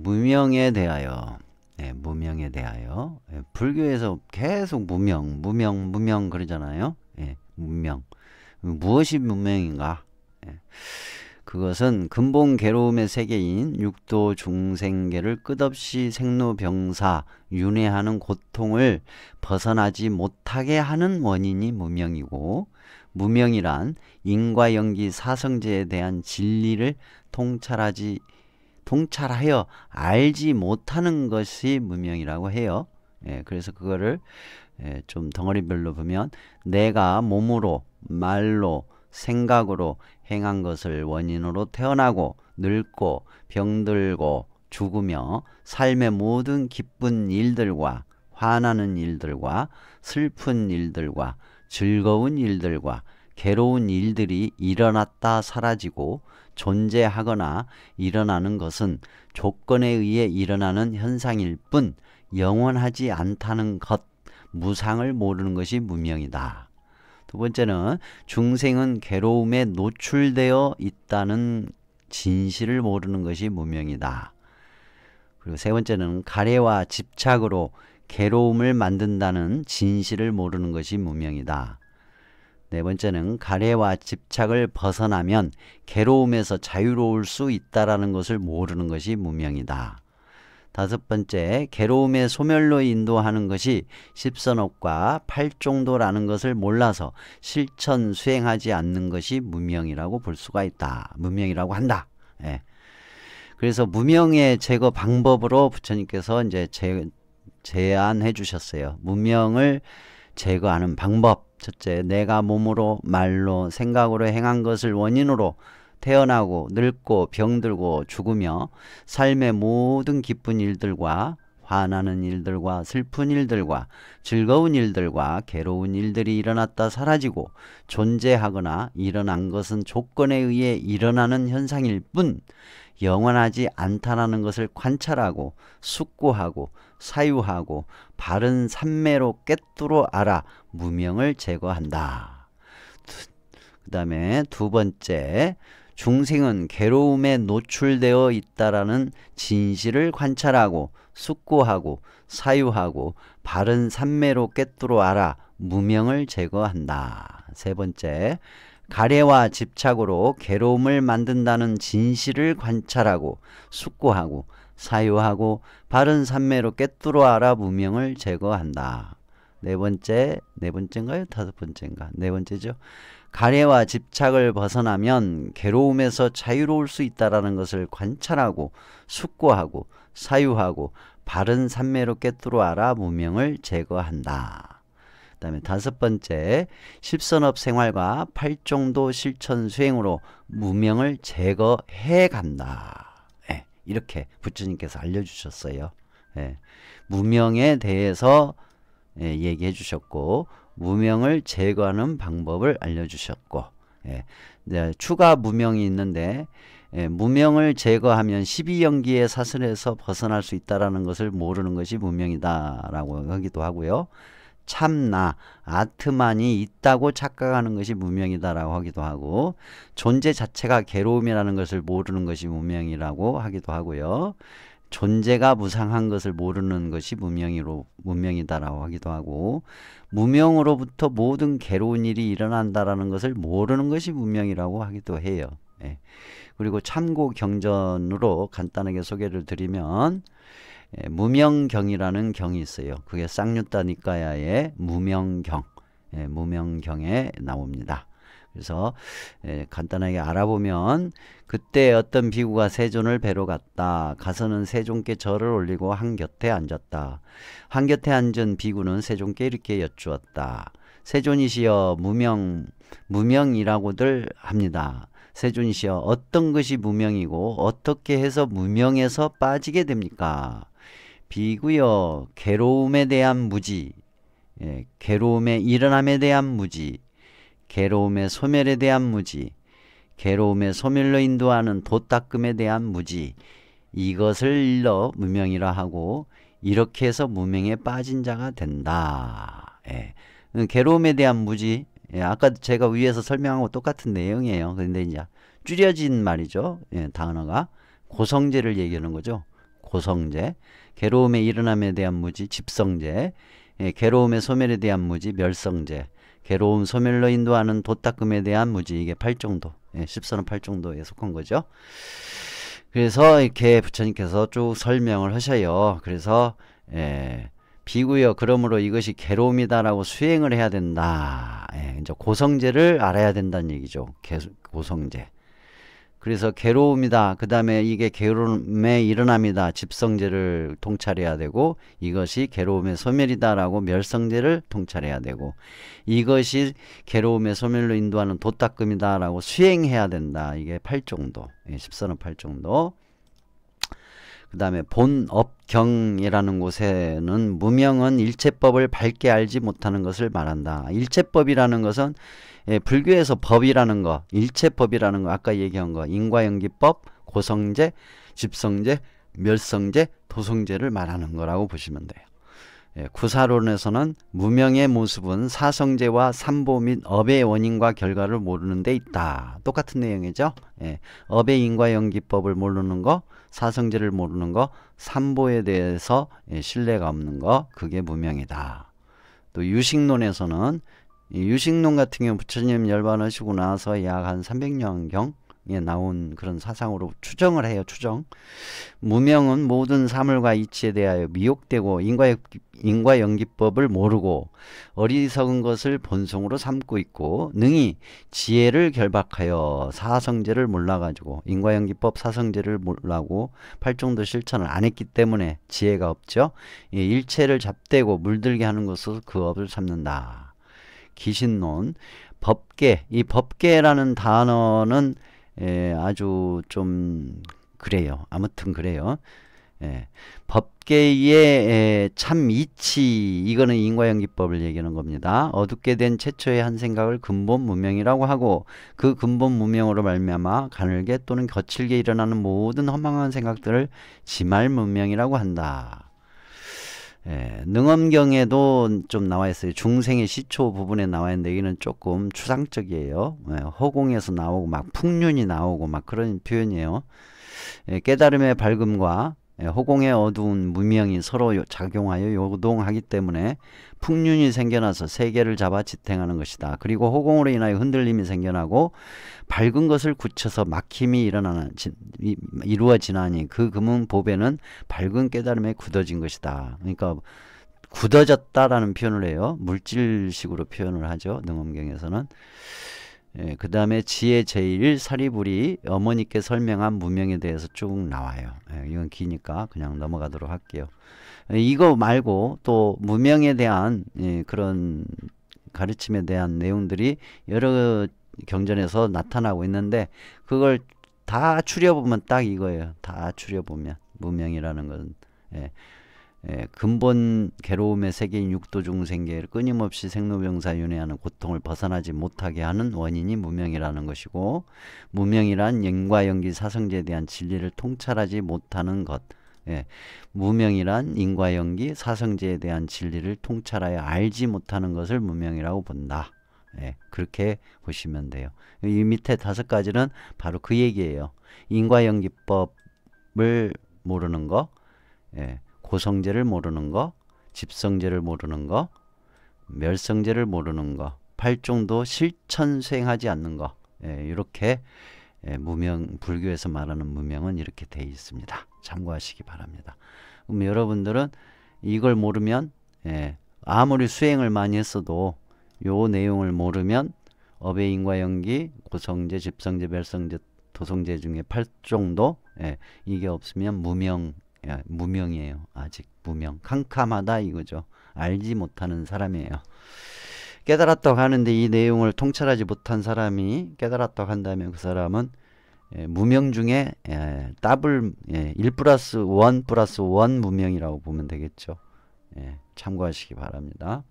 무명에 대하여, 무명에 대하여, 불교에서 계속 무명 그러잖아요. 무명. 무엇이 무명인가? 그것은 근본 괴로움의 세계인 육도 중생계를 끝없이 생로병사 윤회하는 고통을 벗어나지 못하게 하는 원인이 무명이고, 무명이란 인과연기 사성제에 대한 진리를 통찰하여 알지 못하는 것이 무명이라고 해요. 그래서 그거를 좀 덩어리별로 보면, 내가 몸으로, 말로, 생각으로 행한 것을 원인으로 태어나고 늙고 병들고 죽으며 삶의 모든 기쁜 일들과 화나는 일들과 슬픈 일들과 즐거운 일들과 괴로운 일들이 일어났다 사라지고 존재하거나 일어나는 것은 조건에 의해 일어나는 현상일 뿐 영원하지 않다는 것, 무상을 모르는 것이 무명이다. 두 번째는 중생은 괴로움에 노출되어 있다는 진실을 모르는 것이 무명이다. 그리고 세 번째는 가래와 집착으로 괴로움을 만든다는 진실을 모르는 것이 무명이다. 네 번째는 가래와 집착을 벗어나면 괴로움에서 자유로울 수 있다는 것을 모르는 것이 무명이다. 다섯 번째, 괴로움의 소멸로 인도하는 것이 십선업과 팔종도라는 것을 몰라서 실천 수행하지 않는 것이 무명이라고 볼 수가 있다. 무명이라고 한다. 그래서 무명의 제거 방법으로 부처님께서 이제 제안해 주셨어요. 무명을 제거하는 방법. 첫째, 내가 몸으로, 말로, 생각으로 행한 것을 원인으로 태어나고 늙고 병들고 죽으며 삶의 모든 기쁜 일들과 화나는 일들과 슬픈 일들과 즐거운 일들과 괴로운 일들이 일어났다 사라지고 존재하거나 일어난 것은 조건에 의해 일어나는 현상일 뿐 영원하지 않다라는 것을 관찰하고 숙고하고 사유하고 바른 삼매로 꿰뚫어 알아 무명을 제거한다. 그 다음에 두 번째, 중생은 괴로움에 노출되어 있다라는 진실을 관찰하고 숙고하고 사유하고 바른 삼매로 꿰뚫어 알아 무명을 제거한다. 세 번째, 가래와 집착으로 괴로움을 만든다는 진실을 관찰하고 숙고하고 사유하고 바른 삼매로 꿰뚫어 알아 무명을 제거한다. 네 번째인가요? 다섯 번째인가? 네 번째죠. 가래와 집착을 벗어나면 괴로움에서 자유로울 수 있다는 것을 관찰하고 숙고하고 사유하고 바른 삼매로 꿰뚫어 알아 무명을 제거한다. 그 다음에 다섯 번째, 십선업 생활과 팔종도 실천 수행으로 무명을 제거해 간다. 이렇게 부처님께서 알려주셨어요. 무명에 대해서 얘기해 주셨고, 무명을 제거하는 방법을 알려주셨고, 추가 무명이 있는데, 무명을 제거하면 12연기의 사슬에서 벗어날 수 있다는 것을 모르는 것이 무명이다라고 하기도 하고요. 참나, 아트만이 있다고 착각하는 것이 무명이다라고 하기도 하고, 존재 자체가 괴로움이라는 것을 모르는 것이 무명이라고 하기도 하고요. 존재가 무상한 것을 모르는 것이 무명이다라고 하기도 하고, 무명으로부터 모든 괴로운 일이 일어난다라는 것을 모르는 것이 무명이라고 하기도 해요. 그리고 참고 경전으로 간단하게 소개를 드리면, 무명경이라는 경이 있어요. 그게 쌍유타 니까야의 무명경, 무명경에 나옵니다. 그래서 간단하게 알아보면, 그때 어떤 비구가 세존을 뵈러 갔다. 가서는 세존께 절을 올리고 한 곁에 앉았다. 한 곁에 앉은 비구는 세존께 이렇게 여쭈었다. 세존이시여, 무명이라고들 합니다. 세존이시여, 어떤 것이 무명이고 어떻게 해서 무명에서 빠지게 됩니까? 비구여, 괴로움에 대한 무지, 괴로움의 일어남에 대한 무지, 괴로움의 소멸에 대한 무지, 괴로움의 소멸로 인도하는 도닦음에 대한 무지, 이것을 일러 무명이라 하고, 이렇게 해서 무명에 빠진 자가 된다. 괴로움에 대한 무지, 아까 제가 위에서 설명한 거 똑같은 내용이에요. 그런데 이제 줄여진 말이죠. 단어가 고성제를 얘기하는 거죠. 고성제, 괴로움의 일어남에 대한 무지 집성제, 괴로움의 소멸에 대한 무지 멸성제, 괴로움 소멸로 인도하는 도닦음에 대한 무지 이게 8정도, 십선은 8정도에 속한 거죠. 그래서 이렇게 부처님께서 쭉 설명을 하셔요. 그래서 비구요 그러므로 이것이 괴로움이다라고 수행을 해야 된다. 이제 고성제를 알아야 된다는 얘기죠. 고성제. 그래서 괴로움이다. 그 다음에 이게 괴로움의 일어남이다. 집성제를 통찰해야 되고 이것이 괴로움의 소멸이다라고 멸성제를 통찰해야 되고 이것이 괴로움의 소멸로 인도하는 도닦음이다라고 수행해야 된다. 이게 8정도. 십선은 8정도. 그 다음에 본업경이라는 곳에는 무명은 일체법을 밝게 알지 못하는 것을 말한다. 일체법이라는 것은 불교에서 법이라는 거, 일체법이라는 거, 아까 얘기한 거, 인과연기법, 고성제, 집성제, 멸성제, 도성제를 말하는 거라고 보시면 돼요. 구사론에서는 무명의 모습은 사성제와 삼보 및 업의 원인과 결과를 모르는 데 있다. 똑같은 내용이죠. 업의 인과연기법을 모르는 거, 사성제를 모르는 거, 삼보에 대해서 신뢰가 없는 거, 그게 무명이다. 또 유식론에서는 유식론 같은 경우 부처님 열반하시고 나서 약 한 300년경에 나온 그런 사상으로 추정을 해요. 추정. 무명은 모든 사물과 이치에 대하여 미혹되고 인과연기법을 모르고 어리석은 것을 본성으로 삼고 있고 능히 지혜를 결박하여 사성제를 몰라가지고 인과연기법 사성제를 몰라고 팔정도 실천을 안 했기 때문에 지혜가 없죠. 일체를 잡대고 물들게 하는 것으로 그 업을 삼는다. 기신론, 법계, 이 법계라는 단어는 아주 좀 그래요. 아무튼 그래요. 법계의 참 이치, 이거는 인과연기법을 얘기하는 겁니다. 어둡게 된 최초의 한 생각을 근본 무명이라고 하고 그 근본 무명으로 말미암아 가늘게 또는 거칠게 일어나는 모든 허망한 생각들을 지말 무명이라고 한다. 능엄경에도 좀 나와 있어요. 중생의 시초 부분에 나와 있는데 여기는 조금 추상적이에요. 허공에서 나오고 막 풍륜이 나오고 막 그런 표현이에요. 깨달음의 밝음과 허공의 어두운 무명이 서로 작용하여 요동하기 때문에 풍륜이 생겨나서 세계를 잡아 지탱하는 것이다. 그리고 허공으로 인하여 흔들림이 생겨나고 밝은 것을 굳혀서 막힘이 이루어지나니 그 금은 보배는 밝은 깨달음에 굳어진 것이다. 그러니까 굳어졌다라는 표현을 해요. 물질식으로 표현을 하죠. 능엄경에서는. 그 다음에 지혜 제1 사리불이 어머니께 설명한 무명에 대해서 쭉 나와요. 이건 기니까 그냥 넘어가도록 할게요. 이거 말고 또 무명에 대한 그런 가르침에 대한 내용들이 여러 경전에서 나타나고 있는데 그걸 다 추려보면 딱 이거예요. 다 추려보면 무명이라는 것은 근본 괴로움의 세계인 육도 중생계를 끊임없이 생로병사 윤회하는 고통을 벗어나지 못하게 하는 원인이 무명이라는 것이고 무명이란 인과연기 사성제에 대한 진리를 통찰하지 못하는 것. 무명이란 인과연기 사성제에 대한 진리를 통찰하여 알지 못하는 것을 무명이라고 본다. 그렇게 보시면 돼요. 이 밑에 5가지는 바로 그 얘기예요. 인과연기법을 모르는 거, 고성제를 모르는 거, 집성제를 모르는 거, 멸성제를 모르는 거, 8정도 실천 수행하지 않는 거. 이렇게 무명, 불교에서 말하는 무명은 이렇게 되어 있습니다. 참고하시기 바랍니다. 그럼 여러분들은 이걸 모르면 아무리 수행을 많이 했어도 요 내용을 모르면 업의 인과연기, 고성제, 집성제, 멸성제, 도성제 중에 8정도 이게 없으면 무명이에요. 아직 무명. 캄캄하다 이거죠. 알지 못하는 사람이에요. 깨달았다고 하는데 이 내용을 통찰하지 못한 사람이 깨달았다고 한다면 그 사람은 무명 중에 더블 1+1+1 무명이라고 보면 되겠죠. 참고하시기 바랍니다.